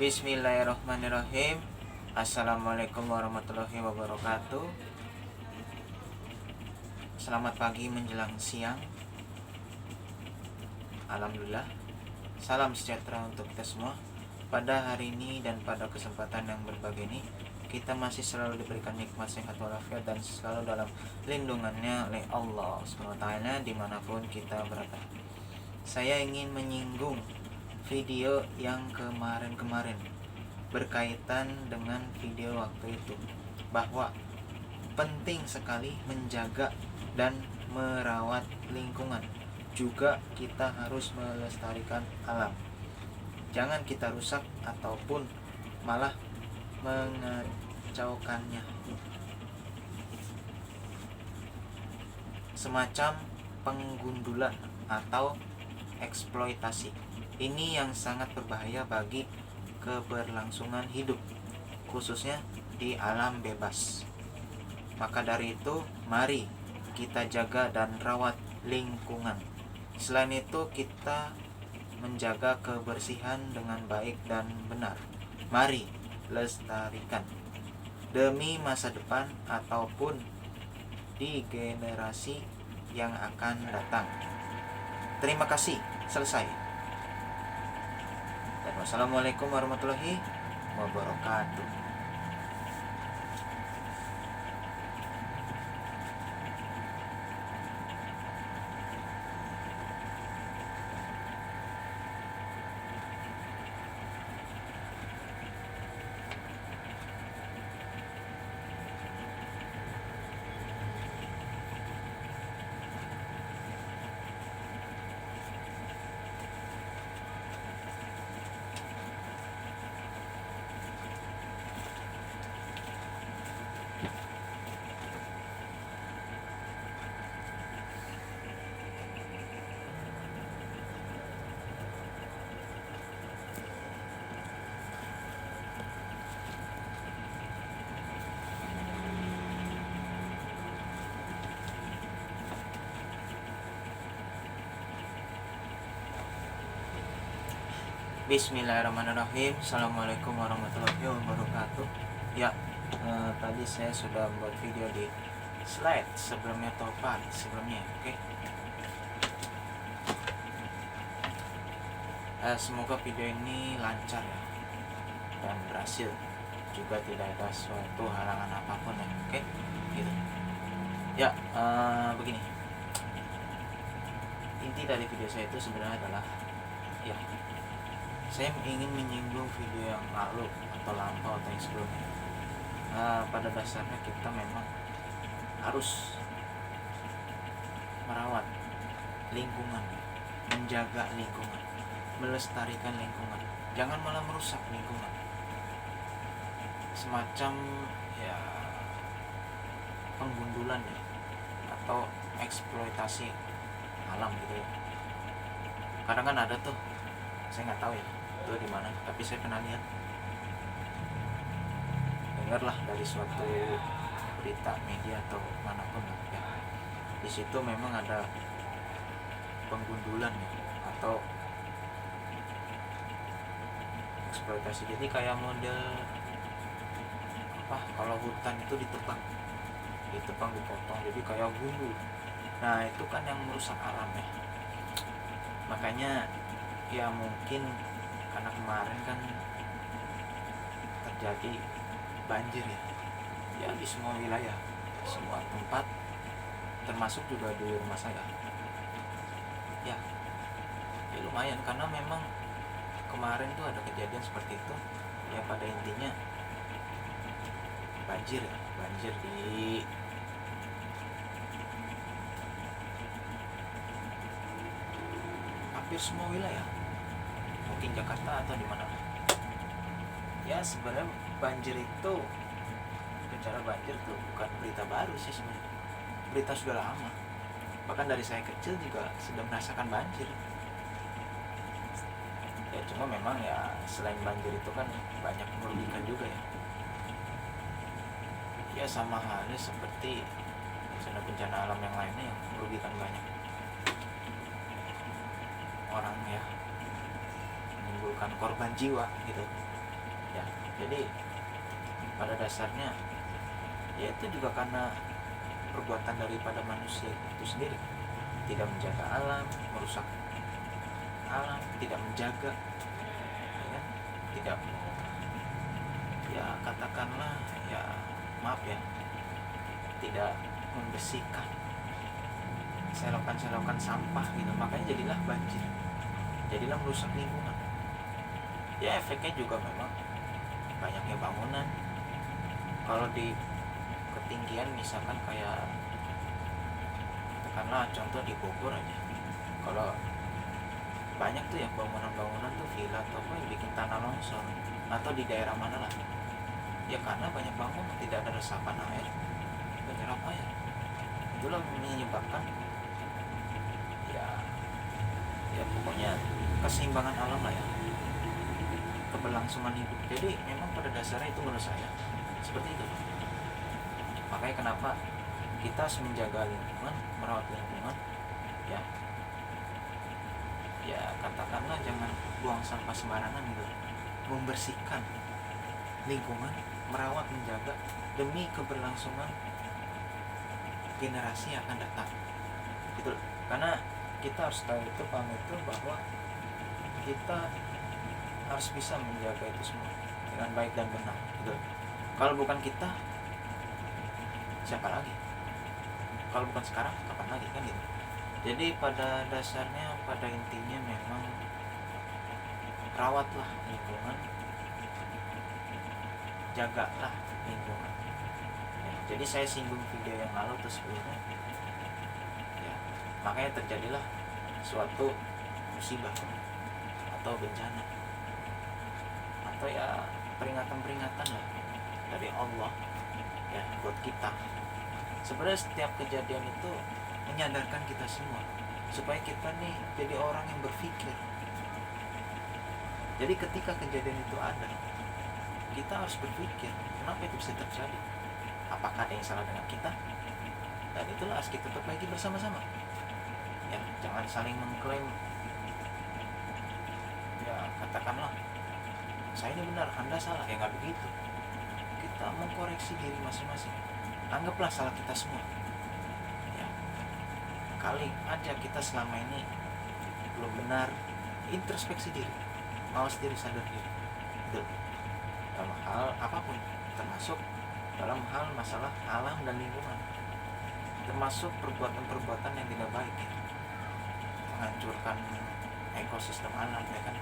Bismillahirrahmanirrahim. Assalamualaikum warahmatullahi wabarakatuh. Selamat pagi menjelang siang. Alhamdulillah. Salam sejahtera untuk kita semua. Pada hari ini dan pada kesempatan yang berbahagia ini, kita masih selalu diberikan nikmat sehat walafiat dan selalu dalam lindungannya oleh Allah SWT dimanapun kita berada. Saya ingin menyinggung video yang kemarin-kemarin berkaitan dengan video waktu itu, bahwa penting sekali menjaga dan merawat lingkungan. Juga kita harus melestarikan alam. Jangan kita rusak ataupun malah mengacaukannya. Semacam penggundulan atau eksploitasi. Ini yang sangat berbahaya bagi keberlangsungan hidup, khususnya di alam bebas. Maka dari itu, mari kita jaga dan rawat lingkungan. Selain itu, kita menjaga kebersihan dengan baik dan benar. Mari lestarikan demi masa depan ataupun di generasi yang akan datang. Terima kasih. Selesai. Dan wassalamualaikum warahmatullahi wabarakatuh. Bismillahirrahmanirrahim. Assalamualaikum warahmatullahi wabarakatuh. Ya, tadi saya sudah membuat video di slide sebelumnya atau part sebelumnya. Oke. Semoga video ini lancar ya dan berhasil. Juga tidak ada suatu halangan apapun ya. Oke, gitu. Ya, begini. Inti dari video saya itu sebenarnya adalah ya, saya ingin menyinggung video yang lalu atau lampau atau yang sebelumnya. Pada dasarnya kita memang harus merawat lingkungan, menjaga lingkungan, melestarikan lingkungan. Jangan malah merusak lingkungan. Semacam ya penggundulan ya, atau eksploitasi alam gitu ya. Kadang kan ada tuh, saya nggak tahu ya itu di mana, tapi saya pernah lihat, dengarlah dari suatu berita media atau manapun ya, di situ memang ada penggundulan ya, atau eksploitasi. Jadi kayak model apa, kalau hutan itu ditebang, dipotong jadi kayak gundul. Nah itu kan yang merusak alam ya. Makanya ya mungkin karena kemarin kan terjadi banjir ya di semua wilayah, semua tempat, termasuk juga di rumah saya ya lumayan, karena memang kemarin tuh ada kejadian seperti itu ya. Pada intinya banjir di hampir semua wilayah, mungkin Jakarta atau di mana ya. Sebenarnya banjir itu, bencana banjir tuh bukan berita baru sih sebenarnya, berita sudah lama. Bahkan dari saya kecil juga sudah merasakan banjir ya. Cuma memang ya selain banjir itu kan banyak merugikan juga ya sama halnya seperti bencana alam yang lainnya yang merugikan banyak orang ya, menimbulkan korban jiwa gitu. ya. Jadi pada dasarnya ya itu juga karena perbuatan daripada manusia itu sendiri, tidak menjaga alam, merusak alam, tidak menjaga, ya kan? Tidak, ya katakanlah, ya maaf ya, tidak membersihkan selokan-selokan sampah gitu, makanya jadilah banjir, jadilah merusak lingkungan. Ya efeknya juga memang banyaknya bangunan. Kalau di ketinggian misalkan kayak katakanlah contoh di Bogor aja, kalau banyak tuh yang bangunan-bangunan tuh villa atau apa yang bikin tanah longsor, atau di daerah mana lah, ya karena banyak bangunan, tidak ada resapan air, penyerap air. Itulah menyebabkan ya pokoknya keseimbangan alam lah ya, keberlangsungan hidup. Jadi memang pada dasarnya itu menurut saya seperti itu. Makanya kenapa kita harus menjaga lingkungan, merawat lingkungan, ya katakanlah jangan buang sampah sembarangan gitu, membersihkan lingkungan, merawat, menjaga demi keberlangsungan generasi yang akan datang gitu. Karena kita harus tahu itu, paham itu, bahwa kita harus bisa menjaga itu semua dengan baik dan benar gitu. Kalau bukan kita, siapa lagi? Kalau bukan sekarang, kapan lagi kan gitu. Jadi pada dasarnya, pada intinya memang rawatlah lingkungan, jagalah lingkungan ya. Jadi saya singgung video yang lalu tuh sebelumnya ya, makanya terjadilah suatu musibah atau bencana atau ya peringatan-peringatan lah dari Allah ya buat kita. Sebenarnya setiap kejadian itu menyadarkan kita semua supaya kita nih jadi orang yang berpikir. Jadi ketika kejadian itu ada, kita harus berpikir kenapa itu bisa terjadi, apakah ada yang salah dengan kita, dan itulah harus kita perbaiki bersama-sama ya. Jangan saling mengklaim ya, katakanlah saya ini benar, Anda salah, ya nggak begitu. Kita mengkoreksi diri masing-masing, anggaplah salah kita semua ya. Kali aja kita selama ini belum benar, introspeksi diri, mawas diri, sadar diri gitu. Dalam hal apapun, termasuk dalam hal masalah alam dan lingkungan, termasuk perbuatan-perbuatan yang tidak baik ya, menghancurkan ekosistem alam ya kan,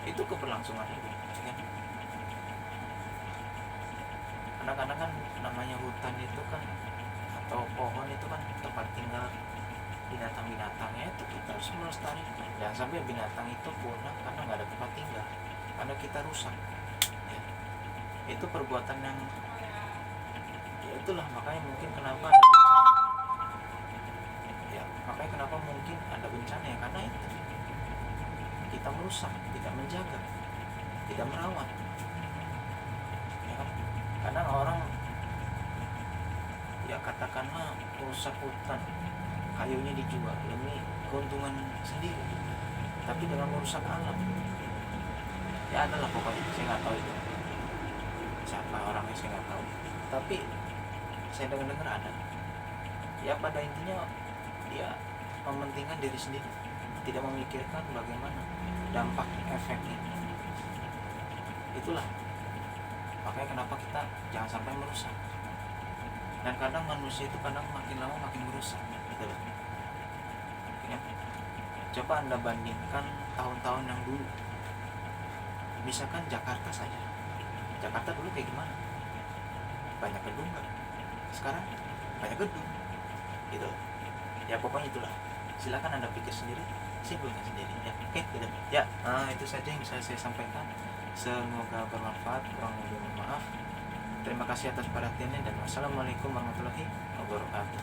itu keberlangsungan hidup ya kan. Kadang-kadang kan namanya hutan itu kan, atau pohon itu kan tempat tinggal binatang-binatangnya, itu kita harus melestarikan. Jangan sampai binatang itu punah karena nggak ada tempat tinggal, karena kita rusak ya. Itu perbuatan yang ya itulah, makanya mungkin kenapa ada bencana ya, makanya kenapa mungkin ada bencana ya, karena itu kita merusak, tidak menjaga, tidak merawat ya kan. Kadang orang ya katakanlah merusak hutan, kayunya dijual demi keuntungan sendiri, tapi dengan merusak alam ya. Adalah pokoknya, saya nggak tahu itu siapa orangnya, saya nggak tahu, tapi saya dengar ada ya. Pada intinya dia mementingkan diri sendiri, tidak memikirkan bagaimana dampak efeknya. Itulah makanya kenapa kita jangan sampai merusak. Dan kadang manusia itu kadang makin lama makin merusak gitu loh ya. Coba Anda bandingkan tahun-tahun yang dulu, misalkan Jakarta saja. Jakarta dulu kayak gimana? Banyak gedung kan? Sekarang banyak gedung gitu ya. Pokoknya itulah, silakan Anda pikir sendiri, simpulkan sendiri ya. Oke gitu ya. Itu saja yang bisa saya sampaikan, semoga bermanfaat, kurang lebih mohon maaf. Terima kasih atas perhatiannya, dan wassalamualaikum warahmatullahi wabarakatuh.